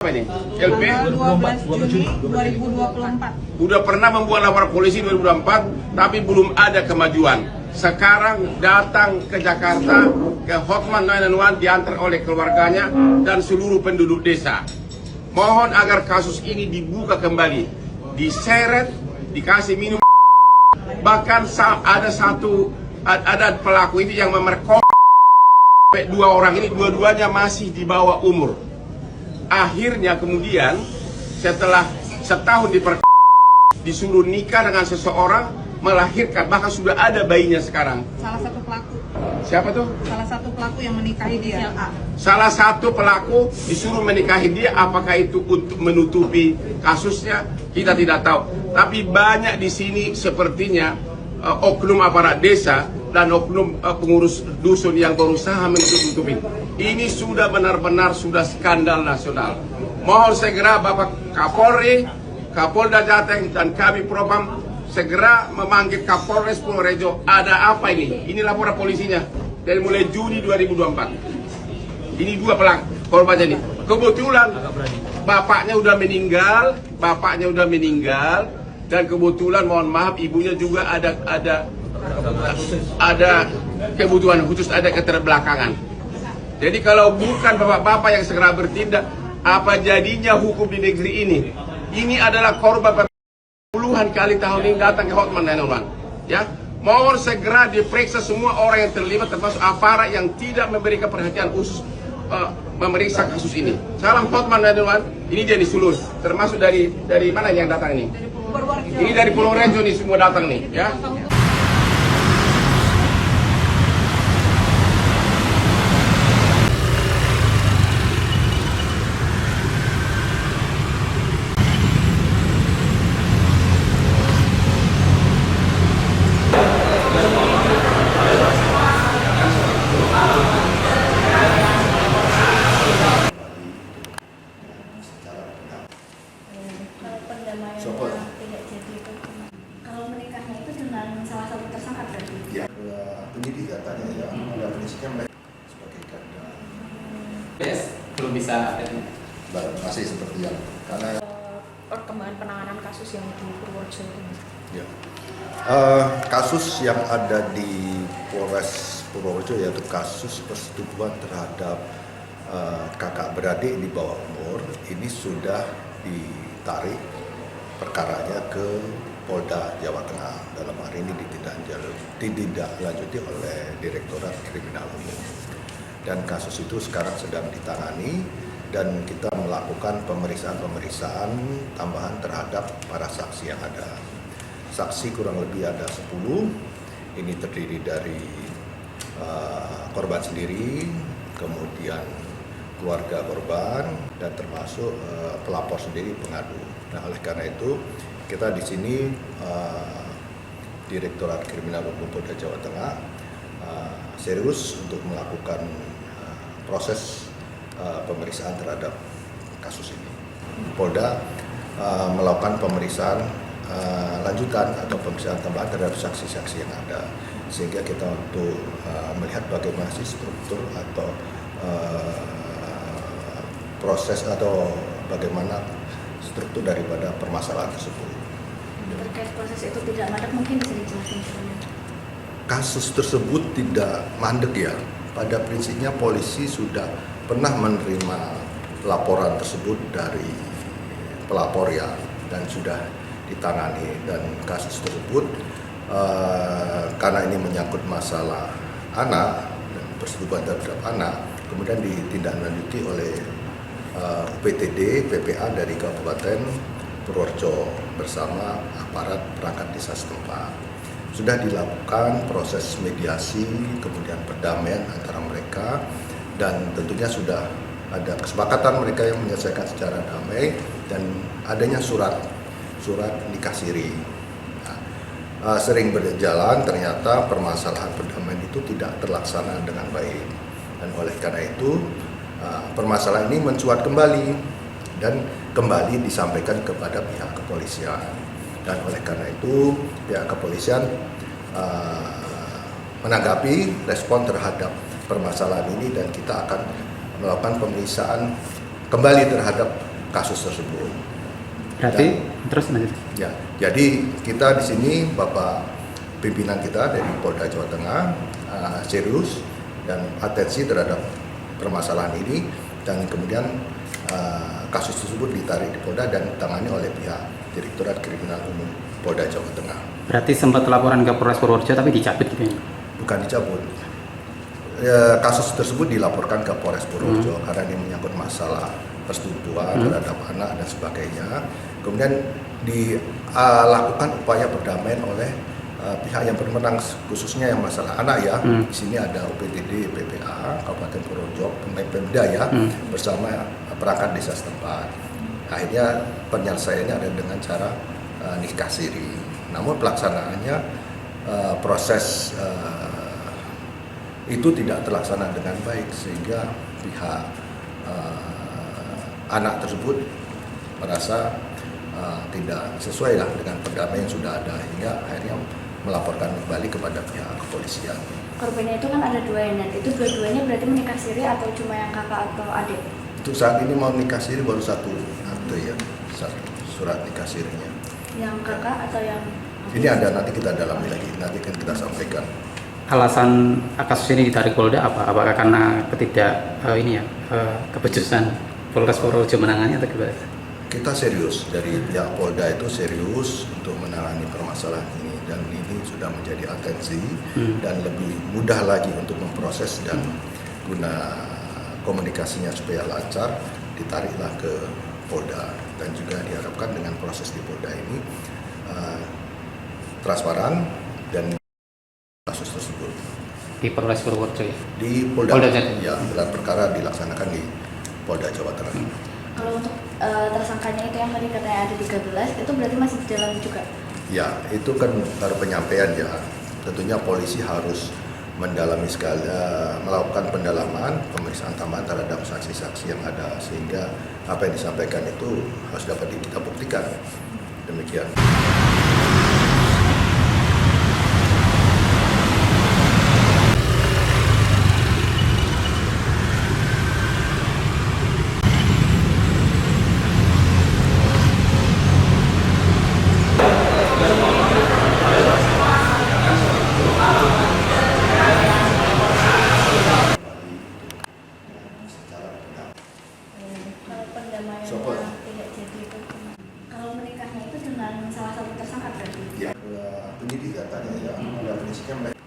Apa ini? LP 12 Juni 2024. udah pernah membuat laporan polisi 2024 tapi belum ada kemajuan. Sekarang datang ke Jakarta ke Hotman 911 diantar oleh keluarganya dan seluruh penduduk desa. Mohon agar kasus ini dibuka kembali, diseret, dikasih minum. Bahkan ada pelaku ini yang memerkosa dua orang ini, dua-duanya masih di bawah umur. Akhirnya kemudian setelah setahun disuruh nikah dengan seseorang, melahirkan, bahkan sudah ada bayinya sekarang. Salah satu pelaku. Siapa tuh? Salah satu pelaku yang menikahi dia. Salah satu pelaku disuruh menikahi dia. Apakah itu untuk menutupi kasusnya? Kita tidak tahu. Tapi banyak di sini sepertinya oknum aparat desa dan oknum pengurus dusun yang berusaha menutup-nutupi. Ini sudah benar-benar sudah skandal nasional. Mohon segera Bapak Kapolri, Kapolda Jateng dan kami Propam segera memanggil Kapolres Purworejo. Ada apa ini? Ini laporan polisinya dari mulai Juni 2024. Ini dua pelaku korbannya ini. Kebetulan bapaknya udah meninggal, dan kebetulan mohon maaf ibunya juga ada kebutuhan khusus, ada keterbelakangan. Jadi kalau bukan bapak-bapak yang segera bertindak, apa jadinya hukum di negeri ini? Ini adalah korban puluhan kali tahun ini datang ke Hotman 911. Ya, mohon segera diperiksa semua orang yang terlibat, termasuk aparat yang tidak memberikan perhatian khusus memeriksa kasus ini. Salam Hotman 911. Ini dia di Sulu, termasuk dari mana yang datang ini? Ini dari Purworejo nih semua datang nih, ya. Tidak jadi itu. Kalau menikahnya itu dengan salah satu tersangka berarti? Ya, penyidik katanya ya, pada prinsipnya mereka sebagai ganda. Yes, belum bisa Masih seperti yang karena Perkembangan penanganan kasus yang di Purworejo ini. ya. Kasus yang ada di Polres Purworejo yaitu kasus persetubuhan terhadap kakak beradik di bawah umur ini sudah ditarik perkaranya ke Polda Jawa Tengah. Dalam hari ini ditindaklanjuti oleh Direktorat Kriminal Umum. Dan kasus itu sekarang sedang ditangani dan kita melakukan pemeriksaan tambahan terhadap para saksi yang ada. Saksi kurang lebih ada 10. Ini terdiri dari korban sendiri, kemudian keluarga korban, dan termasuk pelapor sendiri, pengadu. Nah, oleh karena itu kita di sini Direktorat Kriminal Umum Polda Jawa Tengah serius untuk melakukan proses pemeriksaan terhadap kasus ini. Polda melakukan pemeriksaan lanjutan atau pemeriksaan tambahan terhadap saksi-saksi yang ada, sehingga kita untuk melihat bagaimana sih struktur atau proses atau bagaimana struktur daripada permasalahan tersebut. Terkait proses itu tidak mandek, mungkin bisa dijelaskan? Kasus tersebut tidak mandek ya. Pada prinsipnya polisi sudah pernah menerima laporan tersebut dari pelapor ya, dan sudah ditangani. Dan kasus tersebut karena ini menyangkut masalah anak dan persetubuhan terhadap anak, kemudian ditindaklanjuti oleh UPTD PPA dari Kabupaten Purworejo bersama aparat perangkat desa setempat. Sudah dilakukan proses mediasi, kemudian perdamaian antara mereka, dan tentunya sudah ada kesepakatan mereka yang menyelesaikan secara damai dan adanya surat nikah siri. Nah, sering berjalan ternyata permasalahan perdamaian itu tidak terlaksana dengan baik, dan oleh karena itu permasalahan ini mencuat kembali dan kembali disampaikan kepada pihak kepolisian. Dan oleh karena itu pihak kepolisian menanggapi respon terhadap permasalahan ini, dan kita akan melakukan pemeriksaan kembali terhadap kasus tersebut. Berarti terus lanjut. Ya, jadi kita di sini Bapak pimpinan kita dari Polda Jawa Tengah serius dan atensi terhadap permasalahan ini, dan kemudian kasus tersebut ditarik di Polda dan ditangani oleh pihak Direktorat Kriminal Umum Polda Jawa Tengah. Berarti sempat laporan ke Polres Purworejo tapi dicabut gitu ya? Bukan dicabut. Kasus tersebut dilaporkan ke Polres Purworejo karena ini menyangkut masalah persetubuhan terhadap anak dan sebagainya. Kemudian dilakukan upaya perdamaian oleh pihak yang berwenang, khususnya yang masalah anak ya. Di sini ada UPTD, PPA, Kabupaten Purworejo, Pemda ya, bersama perangkat desa setempat. Akhirnya penyelesaiannya ada dengan cara nikah siri. Namun pelaksanaannya proses itu tidak terlaksana dengan baik, sehingga pihak anak tersebut merasa tidak sesuai lah dengan perdamaian yang sudah ada, hingga akhirnya melaporkan kembali kepada pihak kepolisian. Korbannya itu kan ada dua ya, dan itu dua-duanya berarti menikah siri atau cuma yang kakak atau adik? Untuk saat ini mau nikah siri baru satu akte ya, surat nikah sirinya. Yang kakak atau yang? Ini ada, nanti kita dalami lagi, nanti akan kita sampaikan. Alasan kasus ini ditarik Polda apa? Apakah karena keputusan Polres Purworejo menangani atau gimana? Kita serius, dari pihak Polda itu serius untuk menangani permasalahan ini, dan ini sudah menjadi atensi dan lebih mudah lagi untuk memproses, dan guna komunikasinya supaya lancar ditariklah ke Polda, dan juga diharapkan dengan proses di Polda ini transparan dan kasus tersebut Di Polres Purworejo ya? di Polda, Jateng. ya, gelar perkara dilaksanakan di Polda Jawa Tengah. Kalau untuk tersangkanya itu yang tadi katanya ada 13, itu berarti masih jalan juga? Ya, itu kan baru penyampaian ya. Tentunya polisi harus mendalami sekali, melakukan pendalaman, pemeriksaan tambahan terhadap saksi-saksi yang ada, sehingga apa yang disampaikan itu harus dapat kita buktikan. Demikian. Kalau pendamaiannya Siapa? tidak jadi itu, kalau menikahnya itu dengan salah satu tersangka berarti? Ya, penyidik katanya ya, ada prinsipnya mereka